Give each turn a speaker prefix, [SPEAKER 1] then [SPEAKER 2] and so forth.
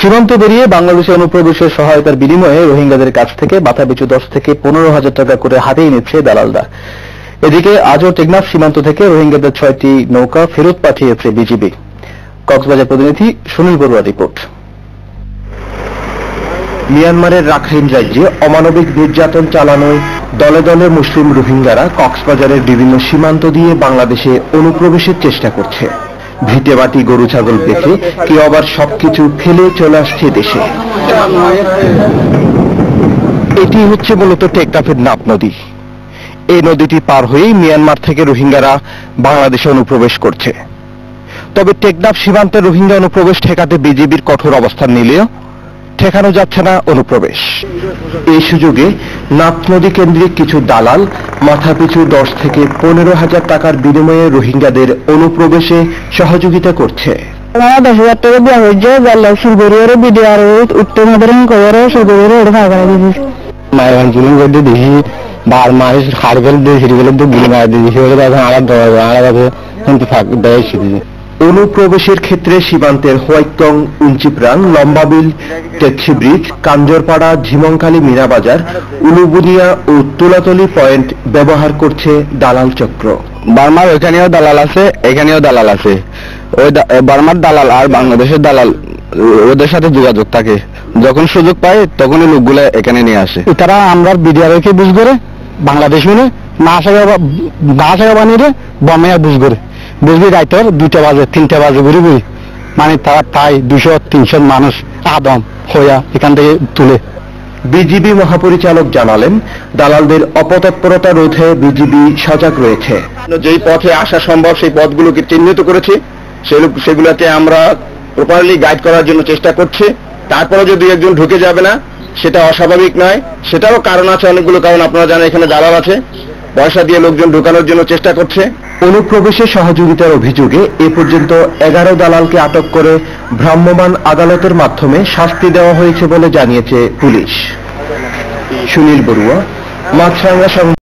[SPEAKER 1] সীমান্ত পেরিয়ে বাংলাদেশে অনুপ্রবেশের সহায়তার বিনিময়ে রোহিঙ্গাদের কাছ থেকে মাথাপিছু 10 থেকে 15,000 টাকা করে হাতিয়ে নিচ্ছে দালালরা। এদিকে আজও টেকনাফ সীমান্ত থেকে রোহিঙ্গাদের 6টি নৌকা ফেরত পাঠিয়েছে বিজিবি। কক্সবাজার প্রতিনিধি সুনীল বড়ুয়ার রিপোর্ট।
[SPEAKER 2] মিয়ানমারের রাখাইন রাজ্যে অমানবিক নির্যাতন চালানোয় দলে দলে মুসলিম রোহিঙ্গারা কক্সবাজারের বিভিন্ন সীমান্ত দিয়ে বাংলাদেশে অনুপ্রবেশের চেষ্টা করছে। ভিটেমাটি গরু ছাগল বেঁচে কেউ আবার সবকিছু ফেলে চলে আসছে দেশে। এটি হচ্ছে মূলত টেকনাফের নাপ নদী। এই নদীটি পার হয়েই মিয়ানমার থেকে রোহিঙ্গারা বাংলাদেশে অনুপ্রবেশ করছে। তবে টেকনাফ সীমান্তে রোহিঙ্গা অনুপ্রবেশ ঠেকাতে বিজিবির কঠোর অবস্থান নিলেও ঠেকানো যাচ্ছে না অনুপ্রবেশ। এই সুযোগে নাপ নদী কেন্দ্রিক কিছু দালাল মাথাপিছু 10 থেকে 15,000 টাকার বিনিময়ে রোহিঙ্গাদের অনুপ্রবেশে সহযোগিতা করছে।
[SPEAKER 3] 10,000 টাকা দেওয়া হয়েছে, সুগরিয়ারে বিডিআর উত্তর মধ্যে কয়ারে সুগরিয়ারে ওটা ভাগ করে দিয়েছি।
[SPEAKER 1] মায়ের জুলুম করতে দেখি বার মাস খাড়বেল দিয়ে সিরিবেল দিয়ে গুলি মারা দিয়েছি, আলাদা কিন্তু দেয় সিরিজে।
[SPEAKER 2] অনুপ্রবেশের ক্ষেত্রে সীমান্তের হোয়াইটং, উঞ্চিপ্রাং, লম্বাবিল, টেকসি ব্রিজ, কাঞ্জরপাড়া, ঝিমংখালী, মিনাবাজার, উলুবুনিয়া ও তুলাতলি পয়েন্ট ব্যবহার করছে দালাল চক্র।
[SPEAKER 1] বার্মার ওইখানেও দালাল আছে, এখানেও দালাল আছে। ওই বার্মার দালাল আর বাংলাদেশের দালাল ওদের সাথে যোগাযোগ থাকে, যখন সুযোগ পায় তখনই লোকগুলো এখানে নিয়ে আসে।
[SPEAKER 3] তারা আমরা বিডিআরকে বুঝ করে বাংলাদেশ মিলে না আসা বানিয়ে বমে আর বুঝ করে বুঝবি রাইতর 2টা বাজে 3টা বাজে ঘুরি মানে তারা তাই 200-300 মানুষ আদম হইয়া এখান থেকে তুলে।
[SPEAKER 2] বিজিবি মহাপরিচালক জানালেন, দালালদের অপতৎপরতা রোধে বিজিবি সজাগ রয়েছে।
[SPEAKER 4] যেই পথে আসা সম্ভব সেই পথগুলোকে চিহ্নিত করেছি, সেগুলোতে আমরা প্রপারলি গাইড করার জন্য চেষ্টা করছি। তারপরে যদি একজন ঢুকে যাবে না, সেটা অস্বাভাবিক নয়, সেটারও কারণ আছে অনেকগুলো কারণ। আপনারা জানেন এখানে দালাল আছে, পয়সা দিয়ে লোকজন ঢুকানোর জন্য চেষ্টা করছে।
[SPEAKER 2] অনুপ্রবেশে সহযোগিতার অভিযোগে এ পর্যন্ত 11 দালালকে আটক করে ভ্রাম্যমাণ আদালতের মাধ্যমে শাস্তি দেওয়া হয়েছে বলে জানিয়েছে পুলিশ। সুনীল বড়ুয়া, মাছরাঙ্গা।